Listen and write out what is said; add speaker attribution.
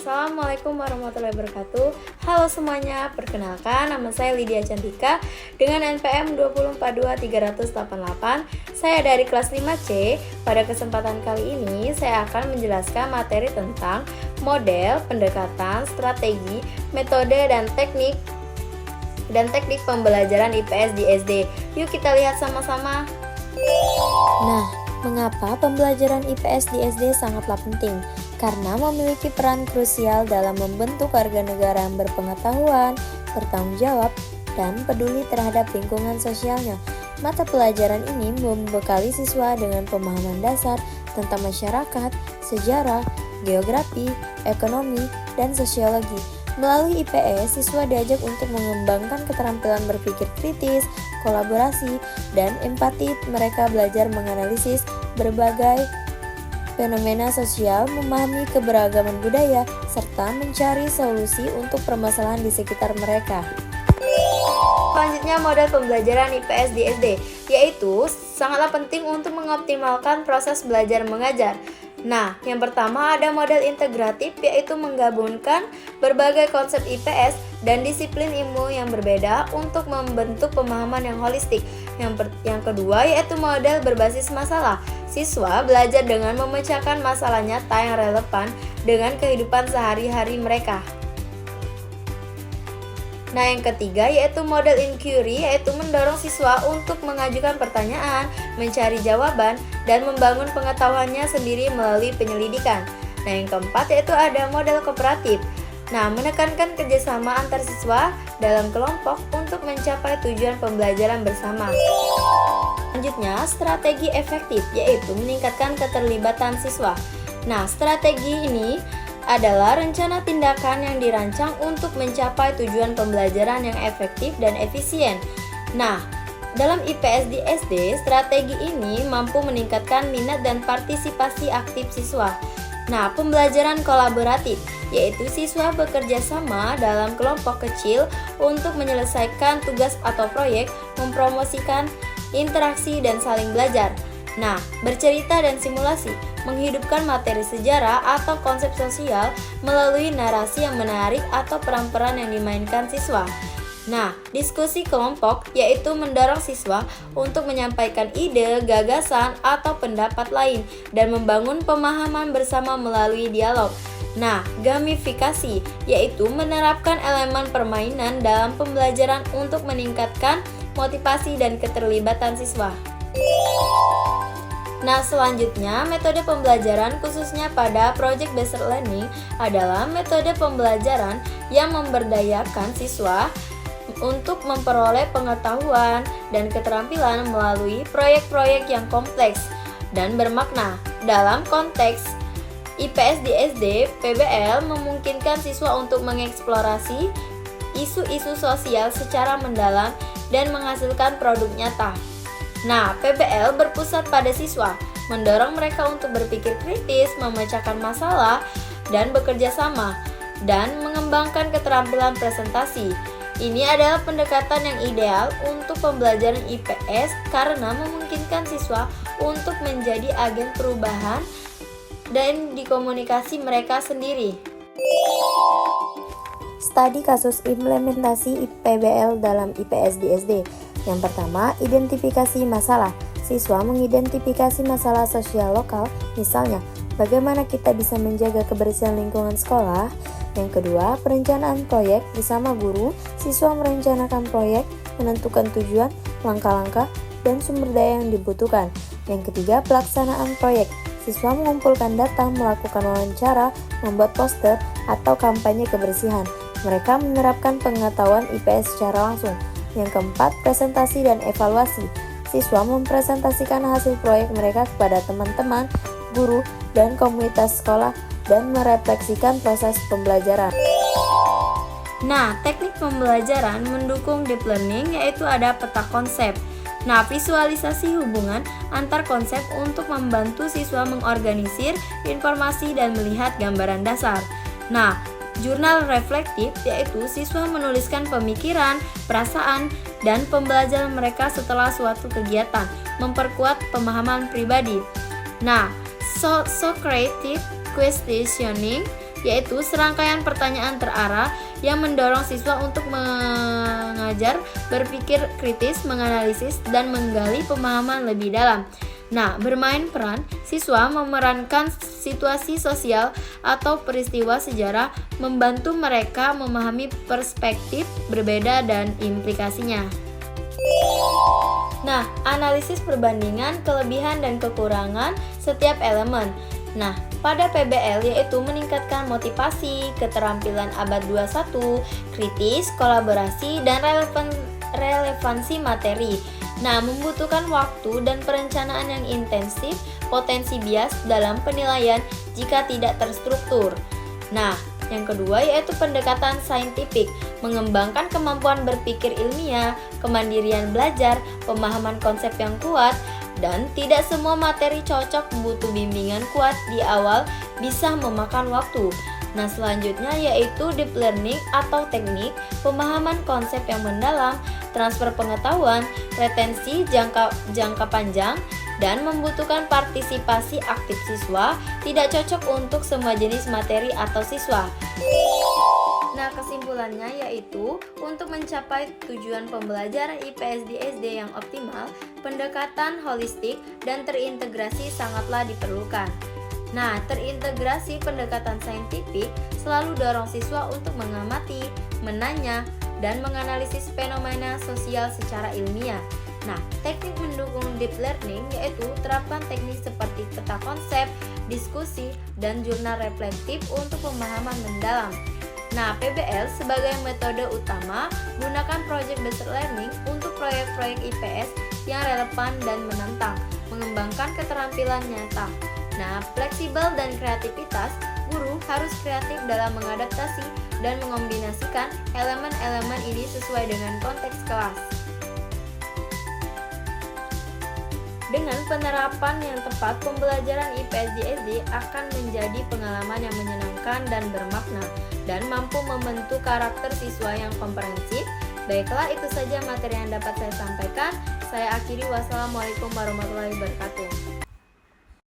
Speaker 1: Assalamualaikum warahmatullahi wabarakatuh. Halo semuanya, perkenalkan nama saya Lydia Cantika dengan NPM 2042388. Saya dari kelas 5C. Pada kesempatan kali ini saya akan menjelaskan materi tentang model, pendekatan, strategi, metode, dan teknik pembelajaran IPS di SD. Yuk kita lihat sama-sama.
Speaker 2: Nah, mengapa pembelajaran IPS di SD sangatlah penting? Karena memiliki peran krusial dalam membentuk warga negara yang berpengetahuan, bertanggung jawab, dan peduli terhadap lingkungan sosialnya. Mata pelajaran ini membekali siswa dengan pemahaman dasar tentang masyarakat, sejarah, geografi, ekonomi, dan sosiologi. Melalui IPS, siswa diajak untuk mengembangkan keterampilan berpikir kritis, kolaborasi, dan empati. Mereka belajar menganalisis berbagai fenomena sosial, memahami keberagaman budaya, serta mencari solusi untuk permasalahan di sekitar mereka.
Speaker 1: Selanjutnya, model pembelajaran IPS di SD, yaitu sangatlah penting untuk mengoptimalkan proses belajar mengajar. Nah, yang pertama ada model integratif, yaitu menggabungkan berbagai konsep IPS dan disiplin ilmu yang berbeda untuk membentuk pemahaman yang holistik. Yang kedua yaitu model berbasis masalah. Siswa belajar dengan memecahkan masalah nyata yang relevan dengan kehidupan sehari-hari mereka. Nah, yang ketiga yaitu model inquiry, yaitu mendorong siswa untuk mengajukan pertanyaan, mencari jawaban, dan membangun pengetahuannya sendiri melalui penyelidikan. Nah, yang keempat yaitu ada model kooperatif. Nah, menekankan kerjasama antar siswa dalam kelompok untuk mencapai tujuan pembelajaran bersama. Selanjutnya, strategi efektif, yaitu meningkatkan keterlibatan siswa. Nah, strategi ini adalah rencana tindakan yang dirancang untuk mencapai tujuan pembelajaran yang efektif dan efisien. Nah, dalam IPS di SD, strategi ini mampu meningkatkan minat dan partisipasi aktif siswa. Nah, pembelajaran kolaboratif, yaitu siswa bekerja sama dalam kelompok kecil untuk menyelesaikan tugas atau proyek, mempromosikan interaksi dan saling belajar. Nah, bercerita dan simulasi, menghidupkan materi sejarah atau konsep sosial melalui narasi yang menarik atau peran-peran yang dimainkan siswa. Nah, diskusi kelompok yaitu mendorong siswa untuk menyampaikan ide, gagasan, atau pendapat lain dan membangun pemahaman bersama melalui dialog. Nah, gamifikasi yaitu menerapkan elemen permainan dalam pembelajaran untuk meningkatkan motivasi dan keterlibatan siswa. Nah, selanjutnya metode pembelajaran khususnya pada project based learning adalah metode pembelajaran yang memberdayakan siswa untuk memperoleh pengetahuan dan keterampilan melalui proyek-proyek yang kompleks dan bermakna. Dalam konteks IPS di SD, PBL memungkinkan siswa untuk mengeksplorasi isu-isu sosial secara mendalam dan menghasilkan produk nyata. Nah, PBL berpusat pada siswa, mendorong mereka untuk berpikir kritis, memecahkan masalah, dan bekerja sama, dan mengembangkan keterampilan presentasi. Ini adalah pendekatan yang ideal untuk pembelajaran IPS karena memungkinkan siswa untuk menjadi agen perubahan dan di komunikasi mereka sendiri.
Speaker 2: Studi kasus implementasi PBL dalam IPS di SD. Yang pertama, identifikasi masalah. Siswa mengidentifikasi masalah sosial lokal, misalnya bagaimana kita bisa menjaga kebersihan lingkungan sekolah. Yang kedua, perencanaan proyek bersama guru. Siswa merencanakan proyek, menentukan tujuan, langkah-langkah, dan sumber daya yang dibutuhkan. Yang ketiga, pelaksanaan proyek. Siswa mengumpulkan data, melakukan wawancara, membuat poster, atau kampanye kebersihan. Mereka menerapkan pengetahuan IPS secara langsung. Yang keempat, presentasi dan evaluasi. Siswa mempresentasikan hasil proyek mereka kepada teman-teman, guru, dan komunitas sekolah dan merefleksikan proses pembelajaran.
Speaker 1: Nah, teknik pembelajaran mendukung deep learning yaitu ada peta konsep. Nah, visualisasi hubungan antar konsep untuk membantu siswa mengorganisir informasi dan melihat gambaran dasar. Nah, jurnal reflektif yaitu siswa menuliskan pemikiran, perasaan, dan pembelajaran mereka setelah suatu kegiatan, memperkuat pemahaman pribadi. Nah, Socratic questioning yaitu serangkaian pertanyaan terarah yang mendorong siswa untuk mengajar berpikir kritis, menganalisis, dan menggali pemahaman lebih dalam. Nah, bermain peran, siswa memerankan situasi sosial atau peristiwa sejarah, membantu mereka memahami perspektif berbeda dan implikasinya. Nah, analisis perbandingan kelebihan dan kekurangan setiap elemen. Nah, pada PBL yaitu meningkatkan motivasi, keterampilan abad 21, kritis, kolaborasi, dan relevansi materi. Nah, membutuhkan waktu dan perencanaan yang intensif, potensi bias dalam penilaian jika tidak terstruktur. Nah, yang kedua yaitu pendekatan saintifik, mengembangkan kemampuan berpikir ilmiah, kemandirian belajar, pemahaman konsep yang kuat, dan tidak semua materi cocok butuh bimbingan kuat di awal, bisa memakan waktu. Nah, selanjutnya yaitu deep learning atau teknik pemahaman konsep yang mendalam, transfer pengetahuan, retensi jangka panjang, dan membutuhkan partisipasi aktif siswa, tidak cocok untuk semua jenis materi atau siswa. Nah, kesimpulannya yaitu untuk mencapai tujuan pembelajaran IPS di SD yang optimal, pendekatan holistik dan terintegrasi sangatlah diperlukan. Nah, terintegrasi pendekatan saintifik selalu dorong siswa untuk mengamati, menanya, dan menganalisis fenomena sosial secara ilmiah. Nah, teknik mendukung deep learning yaitu terapkan teknik seperti peta konsep, diskusi, dan jurnal reflektif untuk pemahaman mendalam. Nah, PBL sebagai metode utama gunakan project based learning untuk proyek-proyek IPS yang relevan dan menantang, mengembangkan keterampilan nyata. Nah, fleksibel dan kreativitas, guru harus kreatif dalam mengadaptasi dan mengombinasikan elemen-elemen ini sesuai dengan konteks kelas. Dengan penerapan yang tepat, pembelajaran IPS di SD akan menjadi pengalaman yang menyenangkan dan bermakna, dan mampu membentuk karakter siswa yang komprehensif. Baiklah, itu saja materi yang dapat saya sampaikan. Saya akhiri, wassalamualaikum warahmatullahi wabarakatuh.